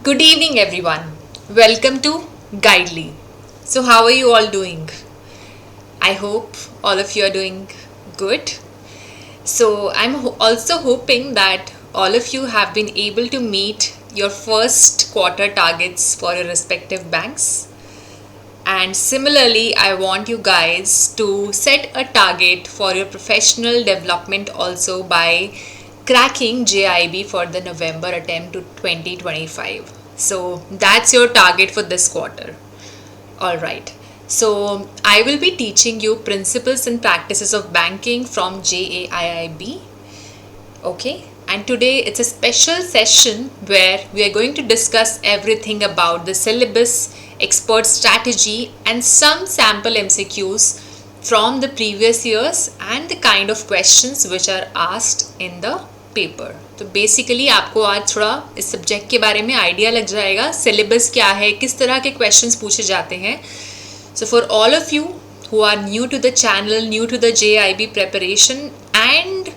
Good evening, everyone. Welcome to Guidely. So, how are you all doing? I hope all of you are doing good. So, I'm also hoping that all of you have been able to meet your first quarter targets for your respective banks. And similarly, I want you guys to set a target for your professional development also by cracking JIB for the November attempt to 2025. So that's your target for this quarter. All right. So I will be teaching you principles and practices of banking from JAIIB. Okay. And today it's a special session where we are going to discuss everything about the syllabus, expert strategy, and some sample MCQs from the previous years and the kind of questions which are asked in the paper. तो basically आपको आज थोड़ा इस subject के बारे में idea लग जाएगा, सिलेबस क्या है, किस तरह के क्वेश्चंस पूछे जाते हैं. So for all of you who are new to the channel, new to the JIB preparation, and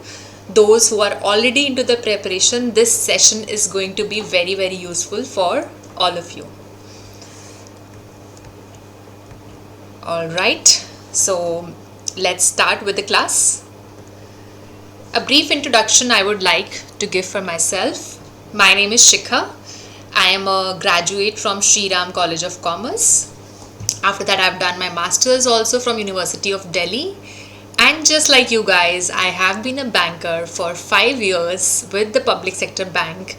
those who are already into the preparation, this session is going to be very, very useful for all of you. All right, so let's start with the class. A brief introduction I would like to give for myself. My name is Shikha. I am a graduate from Sri Ram College of Commerce. After that, I've done my masters also from University of Delhi. And just like you guys, I have been a banker for 5 years with the public sector bank.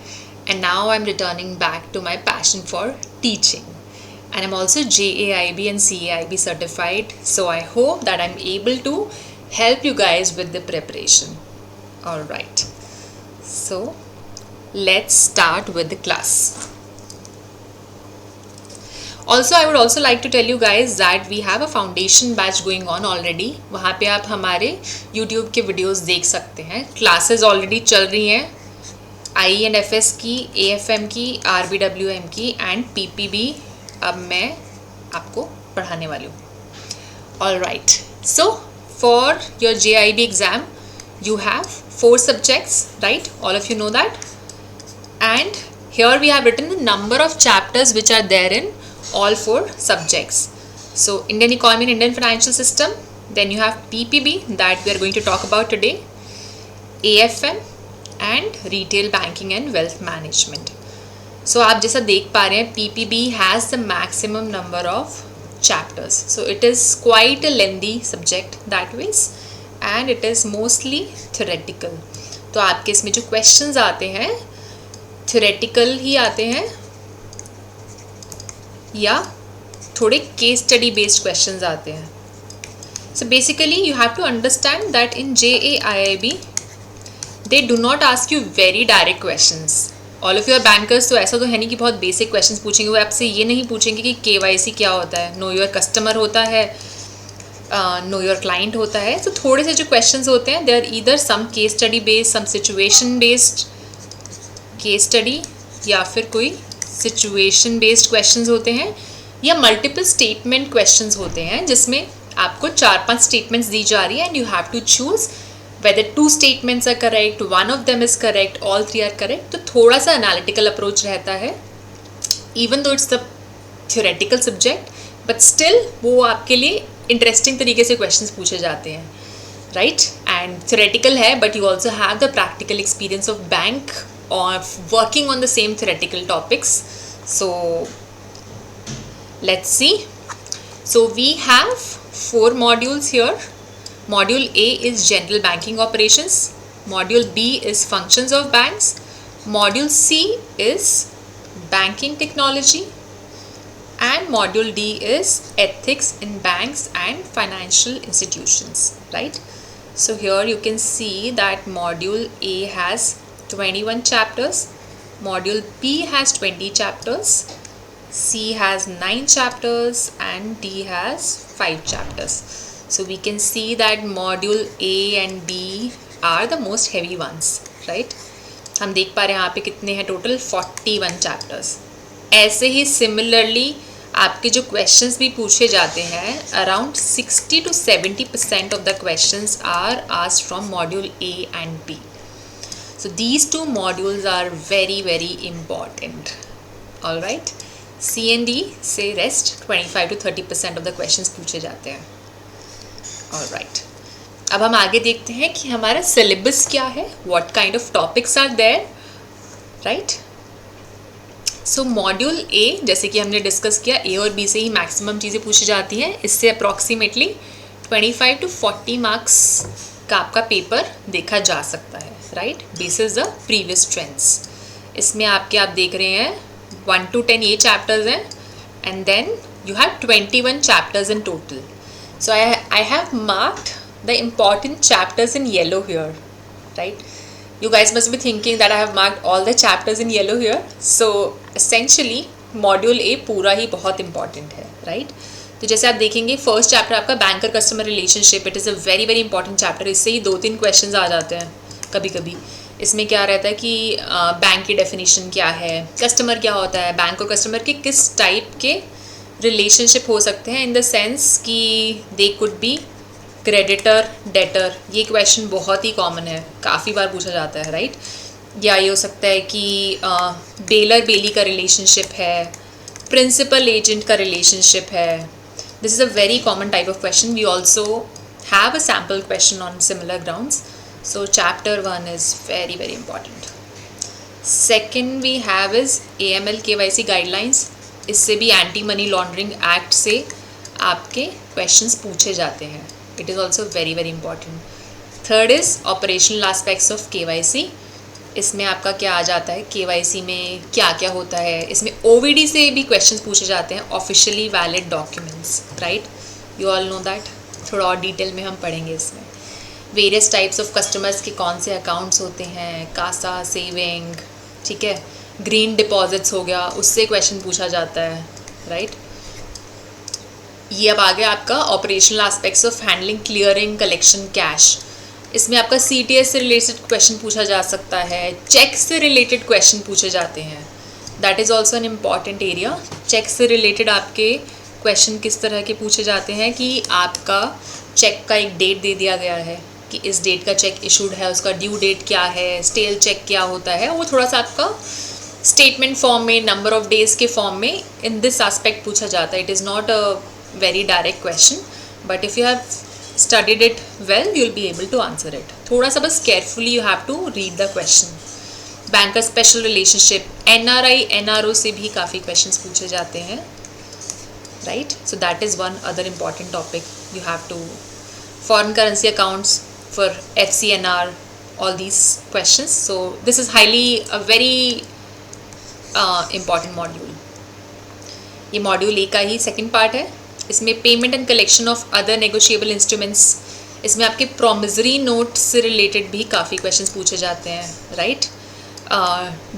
And now I'm returning back to my passion for teaching. And I'm also JAIB and CAIB certified. So I hope that I'm able to help you guys with the preparation. All right, so let's start with the class. Also, I would also like to tell you guys that we have a foundation batch going on already. वहाँ पे आप हमारे YouTube के videos देख सकते हैं. Classes already चल रही हैं. IE&FS की, AFM की, RBWM की and PPB अब मैं आपको पढ़ाने वाली हूँ. All right, so for your JIB exam, you have 4 subjects, right? All of you know that. And here we have written the number of chapters which are there in all 4 subjects. So Indian economy and Indian financial system, then you have PPB that we are going to talk about today, AFM and retail banking and wealth management. So आप जैसा देख पा रहे हैं, PPB has the maximum number of chapters. So it is quite a lengthy subject that ways. And it is mostly theoretical. तो आपके इसमें जो questions आते हैं theoretical ही आते हैं या थोड़े case study based questions आते हैं. So basically you have to understand that in JAIIB they do not ask you very direct questions. All of you are bankers, तो ऐसा तो है नहीं कि बहुत basic questions पूछेंगे. वो आपसे ये नहीं पूछेंगे कि KYC क्या होता है, know your customer होता है, नो योर क्लाइंट होता है. तो थोड़े से जो क्वेश्चंस होते हैं they are either some case study based, some situation based case study, या फिर कोई सिचुएशन बेस्ड क्वेश्चंस होते हैं, या मल्टीपल स्टेटमेंट क्वेश्चंस होते हैं जिसमें आपको 4-5 स्टेटमेंट्स दी जा रही है and you have to choose whether 2 statements are correct, 1 of them is correct, all 3 are correct. तो थोड़ा सा एनालिटिकल अप्रोच रहता है even though it's the theoretical subject, but still वो आपके लिए इंटरेस्टिंग तरीके से क्वेश्चंस पूछे जाते हैं, राइट. एंड थ्योरेटिकल है but you also have the practical experience of bank of working on the same theoretical topics. So let's see. So we have 4 modules here. Module A is general banking operations, Module B is functions of banks, Module C is banking technology, and Module D is ethics in banks and financial institutions, right? So here you can see that Module A has 21 chapters, Module B has 20 chapters, C has 9 chapters and D has 5 chapters. So we can see that Module A and B are the most heavy ones, right? हम देख पा रहे हैं यहाँ पे कितने हैं total 41 chapters. ऐसे ही सिमिलरली आपके जो क्वेश्चंस भी पूछे जाते हैं around 60 to 70% of the questions are asked from module A and B. So these 2 modules are very, very important. All right. C&D से rest 25 to 30% of the questions पूछे जाते हैं. All right. अब हम आगे देखते हैं कि हमारा सिलेबस क्या है, what kind of topics are there, right. So module A, जैसे कि हमने डिस्कस किया, ए और बी से ही मैक्सिमम चीज़ें पूछी जाती हैं. इससे अप्रॉक्सीमेटली 25 to 40 मार्क्स का आपका पेपर देखा जा सकता है, right, basis the previous trends. इसमें आपके आप देख रहे हैं 1 to 10 ये चैप्टर्स हैं, and then you have 21 chapters in total. So I have marked the important chapters in yellow here, right? You guys must be thinking that I have marked all the chapters in yellow here. So essentially module A पूरा ही बहुत important है, right? तो जैसे आप देखेंगे first chapter आपका banker customer relationship, it is a very very important chapter. इससे ही 2-3 questions आ जाते हैं कभी कभी. इसमें क्या रहता है कि बैंक की डेफिनेशन क्या है, कस्टमर क्या होता है, बैंक और कस्टमर के किस टाइप के रिलेशनशिप हो सकते हैं, इन द सेंस कि they could be creditor debtor. ये क्वेश्चन बहुत ही कॉमन है, काफ़ी बार पूछा जाता है, राइट. या ये हो सकता है कि बेलर बेली का रिलेशनशिप है, प्रिंसिपल एजेंट का रिलेशनशिप है. This is a very common type of question. We also have a sample question on similar grounds. So chapter 1 is very very important. Second we have is AML KYC guidelines. इससे भी anti money laundering act से आपके questions पूछे जाते हैं. It is also very very important. Third is operational aspects of KYC. इसमें आपका क्या आ जाता है, KYC में क्या क्या होता है. इसमें OVD से भी क्वेश्चंस पूछे जाते हैं, officially valid documents, right. You all know that. थोड़ा और डिटेल में हम पढ़ेंगे इसमें. वेरियस टाइप्स ऑफ कस्टमर्स के कौन से अकाउंट्स होते हैं, कासा, सेविंग, ठीक है, ग्रीन डिपॉजिट्स हो गया, उससे क्वेश्चन पूछा जाता है, राइट. ये अब आ गया आपका operational aspects of handling, clearing, collection, cash. इसमें आपका CTS से रिलेटेड क्वेश्चन पूछा जा सकता है, चेक से रिलेटेड क्वेश्चन पूछे जाते हैं. That is also an important area. Check से रिलेटेड आपके क्वेश्चन किस तरह के पूछे जाते हैं कि आपका चेक का एक डेट दे दिया गया है कि इस डेट का चेक इशूड है, उसका ड्यू डेट क्या है, स्टेल चेक क्या होता है. वो थोड़ा सा आपका स्टेटमेंट फॉर्म में, नंबर ऑफ डेज़ के फॉर्म में इन दिस एस्पेक्ट पूछा जाता है. It is not a very direct question, but if you have studied it well you'll be able to answer it. थोड़ा सा बस carefully you have to read the question. banker special relationship, NRI NRO से भी काफ़ी questions पूछे जाते हैं, right. so that is one other important topic you have to. foreign currency accounts for FCNR, all these questions. So this is highly a very important module. ये module A का ही second part है. इसमें payment and collection of other negotiable instruments. इसमें आपके promissory note से related भी काफ़ी questions पूछे जाते हैं, राइट.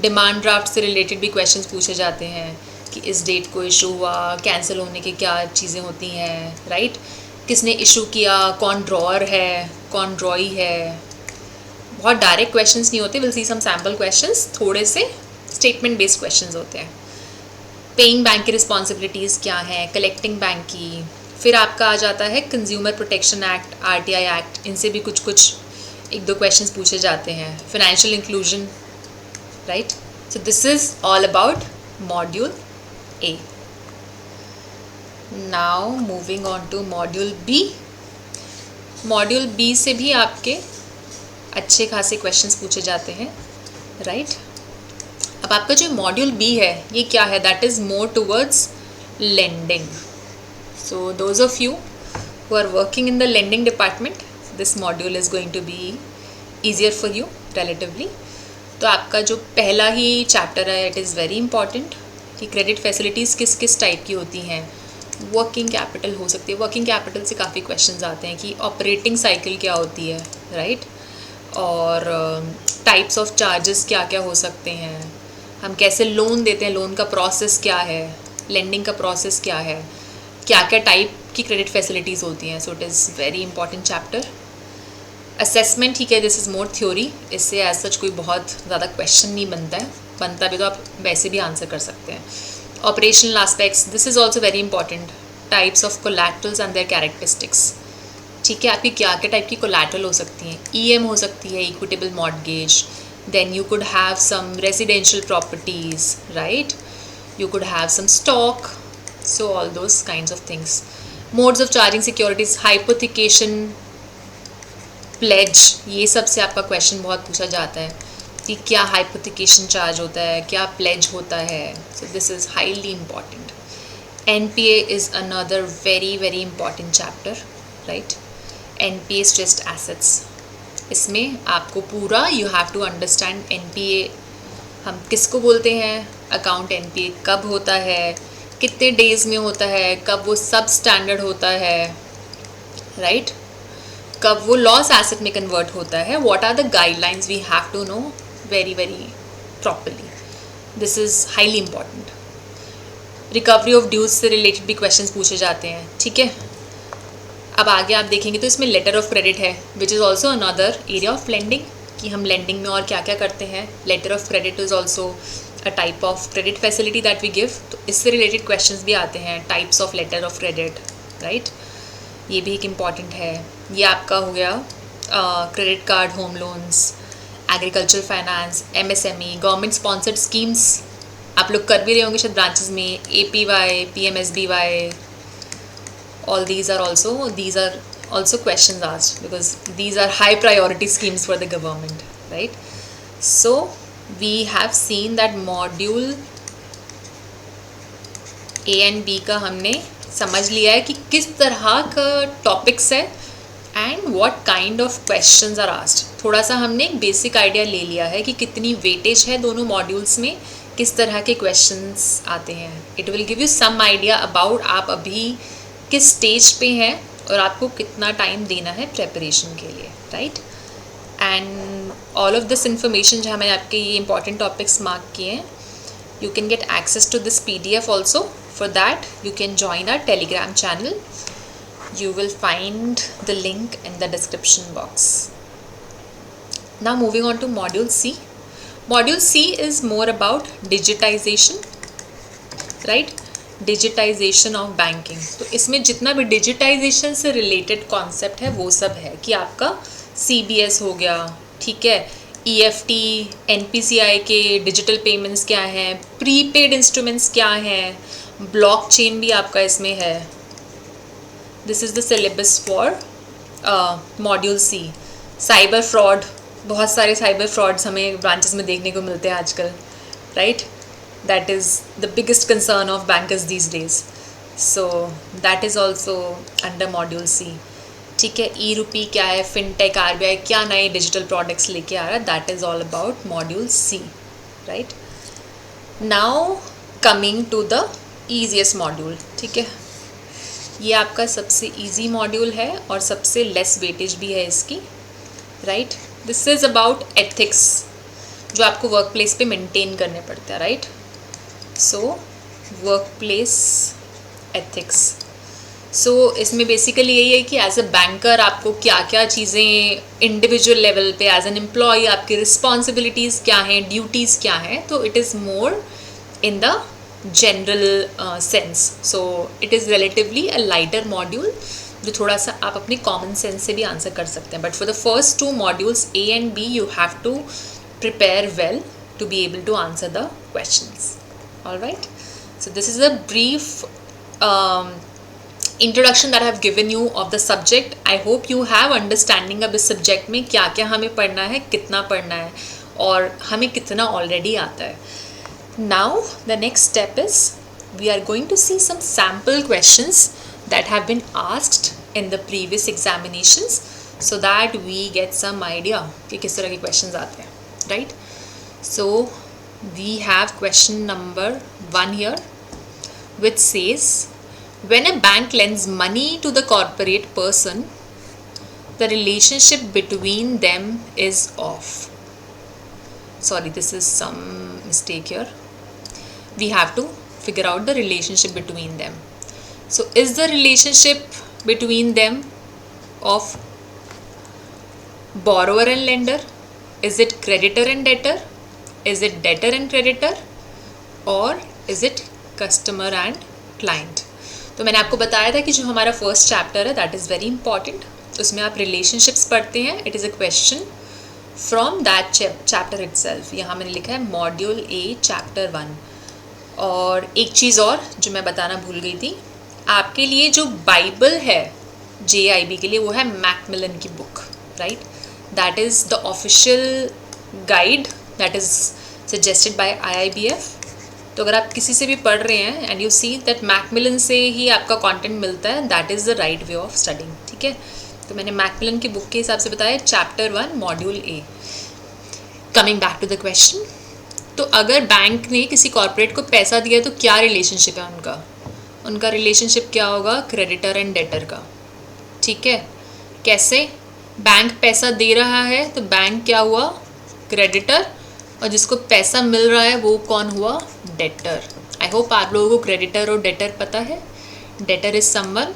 डिमांड ड्राफ्ट से रिलेटेड भी क्वेश्चंस पूछे जाते हैं कि इस डेट को इशू हुआ, कैंसिल होने की क्या चीज़ें होती हैं, राइट. किसने इशू किया, कौन ड्रॉअर है, कौन ड्रॉई है. बहुत डायरेक्ट क्वेश्चंस नहीं होते. Will see some sample questions, थोड़े से स्टेटमेंट बेस्ड क्वेश्चंस होते हैं. पेइंग बैंक की रिस्पॉन्सिबिलिटीज़ क्या हैं, कलेक्टिंग बैंक की. फिर आपका आ जाता है consumer protection act, RTI act. इनसे भी कुछ 1-2 क्वेश्चंस पूछे जाते हैं. Financial inclusion, right. So this is all about module A. Now moving on to module B. Module B से भी आपके अच्छे खासे क्वेश्चंस पूछे जाते हैं, राइट. अब आपका जो मॉड्यूल बी है ये क्या है, that is more towards lending. So those of you who are working in the lending department, this module is going to be easier for you relatively. तो आपका जो पहला ही चैप्टर है इट इज़ वेरी इंपॉर्टेंट कि credit facilities किस किस type की होती हैं. वर्किंग कैपिटल हो सकती है. वर्किंग कैपिटल से काफ़ी क्वेश्चंस आते हैं कि ऑपरेटिंग साइकिल क्या होती है, राइट. और टाइप्स ऑफ चार्जेस क्या क्या हो सकते हैं, हम कैसे लोन देते हैं, लोन का प्रोसेस क्या है, लेंडिंग का प्रोसेस क्या है, क्या क्या टाइप की क्रेडिट फैसिलिटीज़ होती हैं. सो it is very important chapter. Assessment, ठीक है, दिस इज़ मोर थ्योरी. इससे एज सच कोई बहुत ज़्यादा क्वेश्चन नहीं बनता भी तो आप वैसे भी आंसर कर सकते हैं. Operational aspects, this is also very important. Types of collaterals and there characteristics, ठीक है. आपकी क्या क्या टाइप की कोलैटरल हो सकती हैं. EM हो सकती है, equitable mortgage. then you could have some residential properties, right. you could have some stock, so all those kinds of things. Modes of charging securities, hypothecation, pledge, ये सब से आपका क्वेश्चन बहुत पूछा जाता है कि क्या हाइपोथिकेशन चार्ज होता है, क्या प्लेज होता है. So this is highly important. NPA is another very very important chapter, right. NPA stressed assets, इसमें आपको पूरा you have to understand NPA हम किसको बोलते हैं, अकाउंट एनपीए कब होता है, कितने डेज में होता है, कब वो सब स्टैंडर्ड होता है, राइट, कब वो लॉस एसेट में कन्वर्ट होता है. What are the guidelines we have to know very very properly. This is highly important. Recovery of dues से रिलेटेड भी क्वेश्चंस पूछे जाते हैं, ठीक है. अब आगे आप देखेंगे तो इसमें लेटर ऑफ क्रेडिट है, which is also another area of lending, कि हम लेंडिंग में और क्या क्या करते हैं. Letter of credit is also a type of credit facility that we give. तो इससे रिलेटेड क्वेश्चंस भी आते हैं, types of letter of credit, right. ये भी एक इम्पॉर्टेंट है. ये आपका हो गया credit card, home loans, agriculture finance, MSME, government sponsored schemes आप लोग कर भी रहे होंगे शायद ब्रांचेस में. APY, PMSBY, all these are also questions asked because these are high priority schemes for the government, right. So we have seen that module A and B का हमने समझ लिया है कि किस तरह का टॉपिक्स है and what kind of questions are asked. थोड़ा सा हमने एक बेसिक आइडिया ले लिया है कि कितनी वेटेज है दोनों मॉड्यूल्स में, किस तरह के क्वेश्चंस आते हैं. It will give you some idea about आप अभी किस स्टेज पे हैं और आपको कितना टाइम देना है प्रेपरेशन के लिए, right. And all of this information जहाँ मैंने आपके ये इंपॉर्टेंट टॉपिक्स मार्क किए हैं, you can get access to this PDF also. For that you can join our Telegram channel. You will find the link in the description box. Now moving on to module C. Module C is more about digitization, right. Digitisation of banking. तो इसमें जितना भी digitisation से related concept है वो सब है कि आपका CBS हो गया, ठीक है, EFT, NPCI के डिजिटल पेमेंट्स क्या हैं, प्रीपेड इंस्ट्रूमेंट्स क्या हैं, ब्लॉकचेन भी आपका इसमें है. This is the syllabus for module C. Cyber fraud, बहुत सारे साइबर फ्रॉड्स हमें ब्रांचेस में देखने को मिलते हैं आजकल, right. That is the biggest concern of bankers these days. So that is also under module C. ठीक है. E-Rupee क्या है, FinTech, RBI क्या नए डिजिटल प्रोडक्ट्स लेके आ रहा है, that is all about module C, right. Now coming to the easiest module, ठीक है. ये आपका सबसे easy module है और सबसे less weightage भी है इसकी, right. This is about ethics जो आपको वर्क प्लेस पे मेंटेन करने पड़ते हैं, right. So workplace ethics. So इसमें बेसिकली यही है कि एज अ बैंकर आपको क्या क्या चीज़ें इंडिविजुअल लेवल पे एज एन एम्प्लॉय आपकी रिस्पॉन्सिबिलिटीज़ क्या हैं, ड्यूटीज़ क्या हैं. तो it is more in the general sense. So it is relatively a lighter module जो थोड़ा सा आप अपने कॉमन सेंस से भी आंसर कर सकते हैं. But for the first 2 modules A and B you have to prepare well to be able to answer the questions. All right. So this is a brief introduction that I have given you of the subject. I hope you have understanding of इस subject में क्या क्या हमें पढ़ना है, कितना पढ़ना है और हमें कितना already आता है. Now the next step is we are going to see some sample questions that have been asked in the previous examinations so that we get some idea कि किस तरह के questions आते हैं, right. So we have question number 1 here which says when a bank lends money to the corporate person the relationship between them is off. Sorry, this is some mistake here. We have to figure out the relationship between them. So is the relationship between them of borrower and lender? Is it creditor and debtor? Is it debtor and creditor or is it customer and client? तो मैंने आपको बताया था कि जो हमारा first chapter है that is very important. उसमें आप रिलेशनशिप्स पढ़ते हैं. It is a question from that chapter itself. यहाँ मैंने लिखा है मॉड्यूल A चैप्टर 1 और एक चीज़ और जो मैं बताना भूल गई थी, आपके लिए जो बाइबल है JIB के लिए वो है मैकमिलन की book, right? That is the official guide that is suggested by IIBF. तो अगर आप किसी से भी पढ़ रहे हैं and you see that Macmillan से ही आपका कंटेंट मिलता है, that is the right way of studying, ठीक है? तो मैंने मैकमिलन की बुक के हिसाब से बताया, chapter 1 module A. Coming back to the question, तो अगर बैंक ने किसी कॉर्पोरेट को पैसा दिया तो क्या रिलेशनशिप है उनका रिलेशनशिप क्या होगा? क्रेडिटर एंड डेटर का, ठीक है? कैसे? बैंक पैसा दे रहा है तो बैंक क्या हुआ? क्रेडिटर, और जिसको पैसा मिल रहा है वो कौन हुआ? डेटर. आई होप आप लोगों को क्रेडिटर और डेटर पता है. Debtor is someone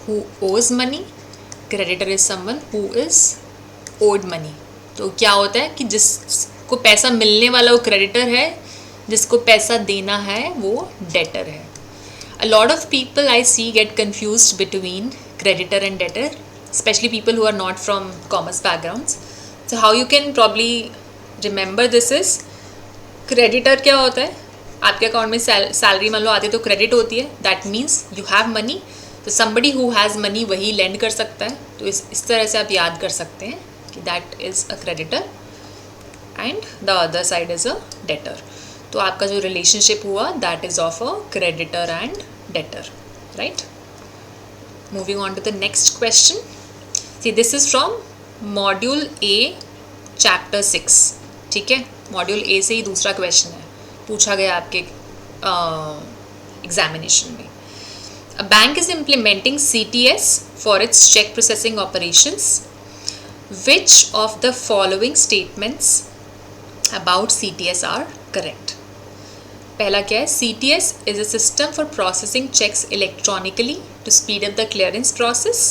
who owes money, creditor is someone who is owed money. तो क्या होता है कि जिसको पैसा मिलने वाला वो क्रेडिटर है, जिसको पैसा देना है वो डेटर है. A lot of people I see get confused between creditor and debtor, especially people who are not from commerce backgrounds. So how you can probably remember this is, creditor क्या होता है? आपके अकाउंट में salary मान लो आती है तो credit होती है, that means you have money. तो somebody who has money वही lend कर सकता है. तो इस तरह से आप याद कर सकते हैं कि that is a creditor and the other side is a debtor. तो आपका जो रिलेशनशिप हुआ that is of a creditor and debtor, right? Moving on to the next question. See this is from module A chapter 6, ठीक है? Module A से ही दूसरा question है, पूछा गया आपके एग्जामिनेशन में. A bank is implementing CTS for its cheque processing operations. Which of the following statements about CTS are correct? पहला क्या है? CTS is a system for processing checks electronically to speed up the clearance process,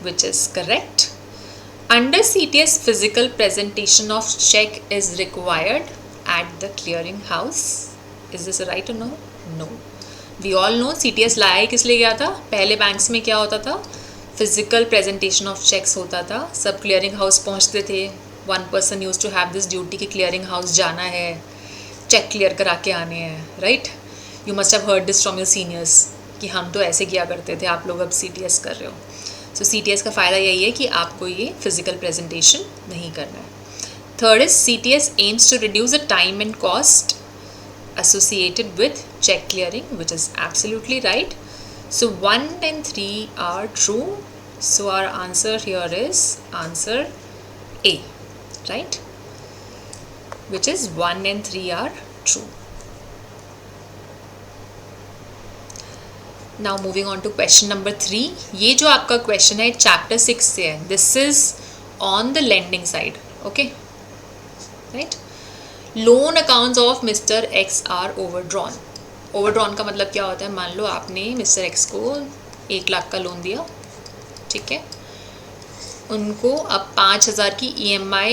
which is correct. Under CTS, physical presentation of check is required at the clearing house. Is this right or no? No. We all know CTS लाया ही किस लिए गया था? पहले banks में क्या होता था? फिजिकल प्रेजेंटेशन ऑफ चेक्स होता था. सब क्लियरिंग हाउस पहुंचते थे. One person use to have this duty कि क्लियरिंग हाउस जाना है, चेक क्लियर करा के आने हैं, right? You must have heard this from your seniors कि हम तो ऐसे किया करते थे, आप लोग अब CTS कर रहे हो. सो CTS का फ़ायदा यही है कि आपको ये फिजिकल प्रेजेंटेशन नहीं करना है. Third is CTS aims to reduce the time and cost associated with check clearing, which is absolutely right. So 1 and 3 are true. So our answer here is answer A, right? Which is 1 and 3 are true. Now moving on to question number 3. ये जो आपका question है chapter 6 से है. This is on the lending side. Okay, right? Loan accounts of mister X are overdrawn. Overdrawn का मतलब क्या होता है? मान लो आपने मिस्टर एक्स को 1 लाख का लोन दिया, ठीक है? उनको अब 5,000 की EMI,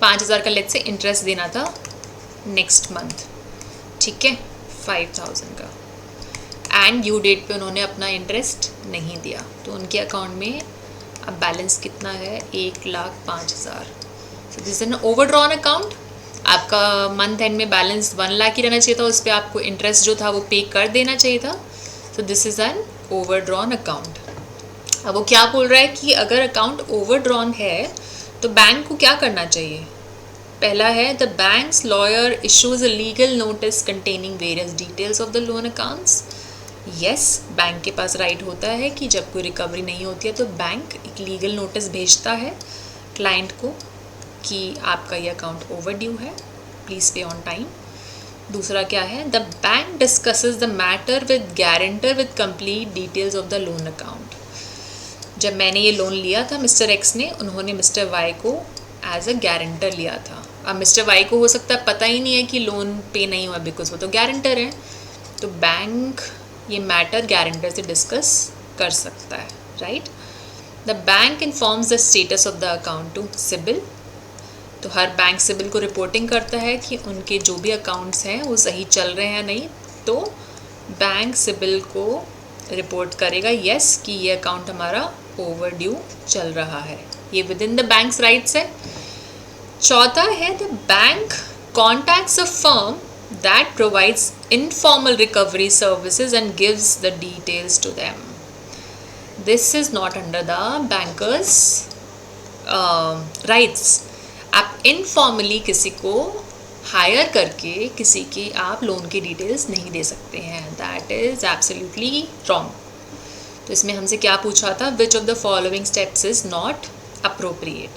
5,000 का लेट से इंटरेस्ट देना था नेक्स्ट मंथ, ठीक है? 5,000 का, एंड ड्यू डेट पे उन्होंने अपना इंटरेस्ट नहीं दिया, तो उनके अकाउंट में अब बैलेंस कितना है? 1,05,000. So this is an overdrawn account. आपका मंथ एंड में बैलेंस 1 लाख ही रहना चाहिए था, उस पर आपको इंटरेस्ट जो था वो पे कर देना चाहिए था. सो this is an overdrawn account. अब वो क्या बोल रहा है कि अगर अकाउंट ओवरड्रॉन है तो बैंक को क्या करना चाहिए? पहला है the banks lawyer issues a legal notice containing various details of the loan accounts. Yes, bank के पास राइट होता है कि जब कोई रिकवरी नहीं होती है तो बैंक एक लीगल नोटिस भेजता है क्लाइंट को कि आपका ये अकाउंट ओवरड्यू है, प्लीज़ पे ऑन टाइम. दूसरा क्या है? The bank discusses the matter with guarantor with complete details of the loan account. जब मैंने ये लोन लिया था मिस्टर एक्स ने, उन्होंने मिस्टर वाई को एज अ गारंटर लिया था. अब मिस्टर वाई को हो सकता है पता ही नहीं है कि लोन पे नहीं हुआ बिकॉज वो तो गारंटर है. तो बैंक ये मैटर गारंटर से डिस्कस कर सकता है, right? The bank informs the status of the account to CIBIL. तो हर बैंक सिबिल को रिपोर्टिंग करता है कि उनके जो भी अकाउंट्स हैं वो सही चल रहे हैं नहीं, तो बैंक सिबिल को रिपोर्ट करेगा यस कि ये अकाउंट हमारा ओवरड्यू चल रहा है. ये with in the banks rights है. चौथा है the bank contacts a firm that provides informal recovery services and gives the details to them. This is not under the banker's rights. आप इनफॉर्मली किसी को हायर करके किसी की आप लोन की डिटेल्स नहीं दे सकते हैं. That is absolutely wrong. तो इसमें हमसे क्या पूछा था, which of the following steps is not appropriate.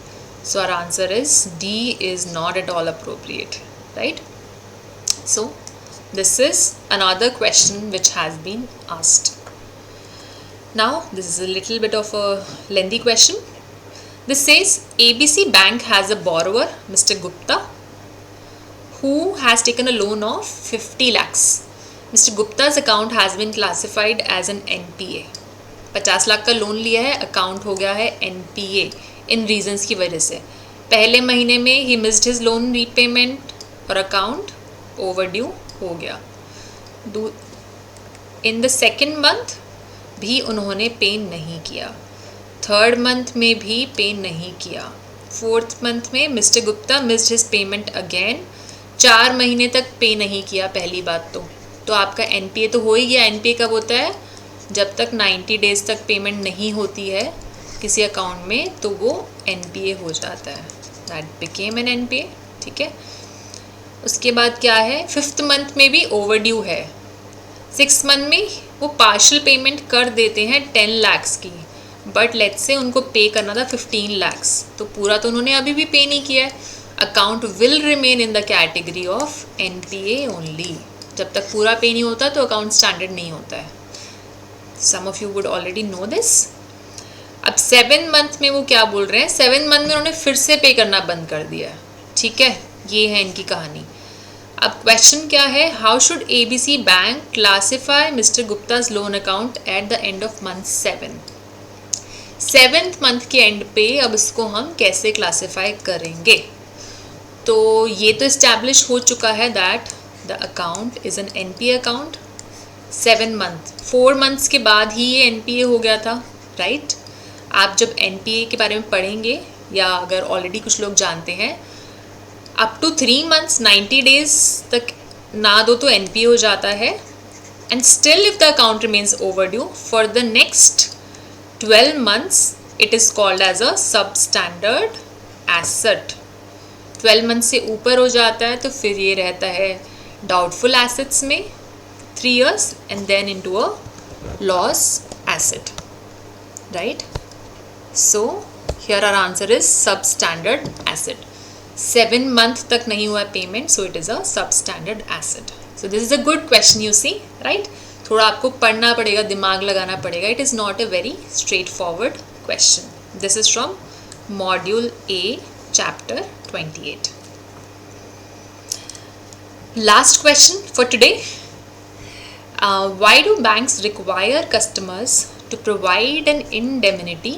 So our answer is D is not at all appropriate. Right. So this is another question which has been asked. Now this is a little bit of a lengthy question. This says ABC Bank has a borrower, Mr. Gupta, who has taken a loan of 50 lakhs. Mr. Gupta's account has been classified as an NPA. 50 lakh का loan लिया है, account हो गया है NPA इन reasons की वजह से. पहले महीने में he missed his loan repayment और अकाउंट ओवरड्यू हो गया. इन द सेकेंड मंथ भी उन्होंने पे नहीं किया. थर्ड मंथ में भी पे नहीं किया. फोर्थ मंथ में mister Gupta missed his payment again. 4 महीने तक पे नहीं किया. पहली बात तो आपका NPA तो हो ही गया. NPA कब होता है, जब तक 90 डेज तक पेमेंट नहीं होती है किसी अकाउंट में, तो वो NPA हो जाता है. That became an NPA. ठीक है. उसके बाद क्या है, 5th मंथ में भी ओवरड्यू है. 6th मंथ में वो पार्शियल पेमेंट कर देते हैं 10 lakhs की, बट लेट्स से उनको पे करना था 15 lakhs, तो पूरा तो उन्होंने अभी भी पे नहीं किया है. Account will remain in the category of NPA only. जब तक पूरा पे नहीं होता तो अकाउंट स्टैंडर्ड नहीं होता है. Some of you would already know this. अब 7 मंथ में वो क्या बोल रहे हैं, 7 मंथ में उन्होंने फिर से पे करना बंद कर दिया. ठीक है, ये है इनकी कहानी. अब क्वेश्चन क्या है, how should ABC bank classify mister Gupta's loan account at the end of month 7. 7th month के एंड पे अब इसको हम कैसे क्लासिफाई करेंगे. तो ये तो इस्टेब्लिश हो चुका है that the account is an NPA account. 7 month 4 months के बाद ही ये NPA हो गया था. राइट. आप जब NPA के बारे में पढ़ेंगे, या अगर ऑलरेडी कुछ लोग जानते हैं, अप टू 3 months 90 days तक ना दो तो NPA हो जाता है. And still if the account remains overdue for the next 12 months it is called as a सब स्टैंडर्ड एसेट. 12 months से ऊपर हो जाता है तो फिर ये रहता है डाउटफुल एसेट्स में 3 years and then into a loss asset. Right. So here our answer is sub standard asset. 7 month तक नहीं हुआ payment, so it is a सब standard asset. So this is a good question you see. Right. थोड़ा आपको पढ़ना पड़ेगा, दिमाग लगाना पड़ेगा. It is not a very straightforward question. This is from module A chapter 28. Last question for today. Why do banks require customers to provide an indemnity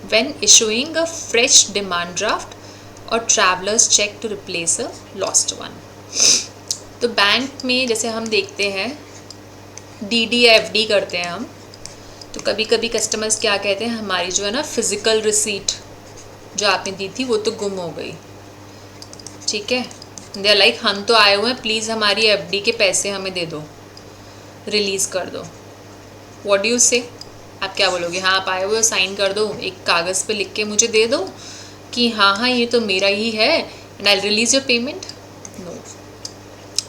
when issuing a fresh demand draft और travellers cheque to replace a lost one. तो bank में जैसे हम देखते हैं DD या FD करते हैं हम, तो कभी कभी कस्टमर्स क्या कहते हैं, हमारी जो है ना फिज़िकल रिसीट जो आपने दी थी वो तो गुम हो गई. ठीक है. दे आर लाइक, हम तो आए हुए हैं, प्लीज़ हमारी FD के पैसे हमें दे दो, रिलीज़ कर दो. व्हाट डू यू से. आप क्या बोलोगे, हाँ आप आए हुए हो, साइन कर दो, एक कागज़ पे लिख के मुझे दे दो कि हाँ ये तो मेरा ही है and I release your payment. No.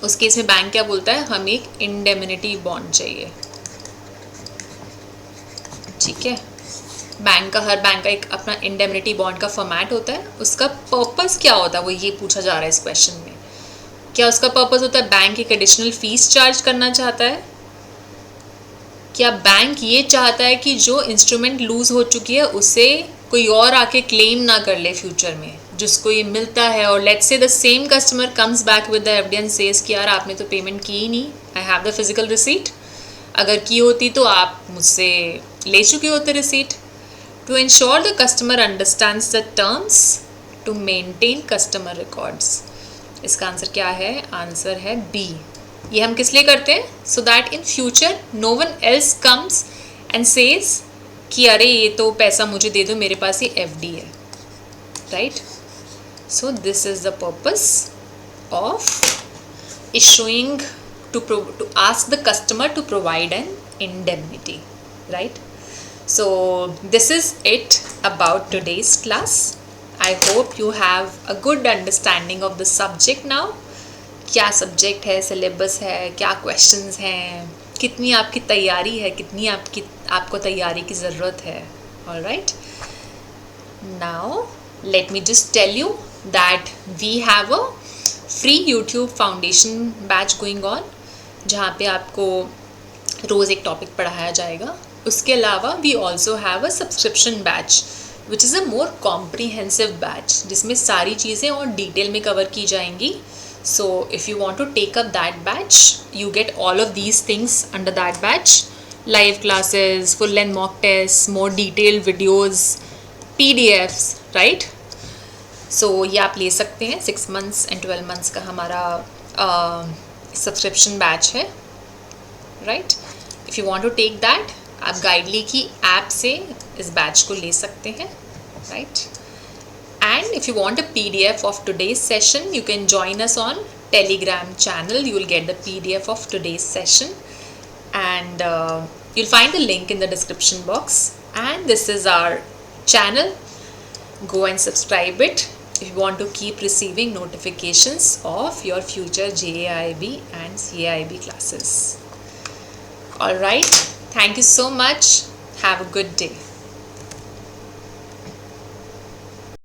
उस केस में बैंक क्या बोलता है, हमें एक इंडेमनिटी बॉन्ड चाहिए. ठीक है. हर बैंक का एक अपना इंडेमनिटी बॉन्ड का फॉर्मेट होता है. उसका पर्पस क्या होता है, वो ये पूछा जा रहा है इस क्वेश्चन में. क्या उसका पर्पस होता है, बैंक एक एडिशनल फीस चार्ज करना चाहता है, क्या बैंक ये चाहता है कि जो इंस्ट्रूमेंट लूज़ हो चुकी है उसे कोई और आके क्लेम ना कर ले फ्यूचर में, जिसको ये मिलता है, और let's say the same customer comes back with the FD and says कि यार आपने तो पेमेंट की ही नहीं, I have the physical receipt. अगर की होती तो आप मुझसे ले चुके होते receipt. To ensure the customer understands the terms to maintain customer records. इसका आंसर क्या है, आंसर है B. ये हम किस लिए करते हैं, so that in future no one else comes and says कि अरे ये तो पैसा मुझे दे दो, मेरे पास ये FD है. Right. So this is the purpose of issuing to ask the customer to provide an indemnity, right? So this is it about today's class. I hope you have a good understanding of the subject now. क्या subject है, syllabus है, क्या questions हैं, कितनी आपकी तैयारी है, कितनी आपको तैयारी की ज़रूरत है. Alright, now let me just tell you that we have a free YouTube foundation batch going on, जहाँ पे आपको रोज़ एक टॉपिक पढ़ाया जाएगा. उसके अलावा we also have a subscription batch which is a more comprehensive batch, जिसमें सारी चीज़ें और डिटेल में कवर की जाएंगी. So if you want to take up that batch, you get all of these things under that batch: live classes, full length mock tests, more detailed videos, PDFs, right? So ये आप ले सकते हैं. 6 months and 12 months का हमारा subscription batch है, right? If you want to take that, आप गाइडली की ऐप से इस बैच को ले सकते हैं, right? And if you want a PDF of today's session, you can join us on Telegram channel. You will get the PDF of today's session, and you'll find the link in the description box. And this is our channel. Go and subscribe it if you want to keep receiving notifications of your future JAIB and CAIB classes. All right. Thank you so much. Have a good day.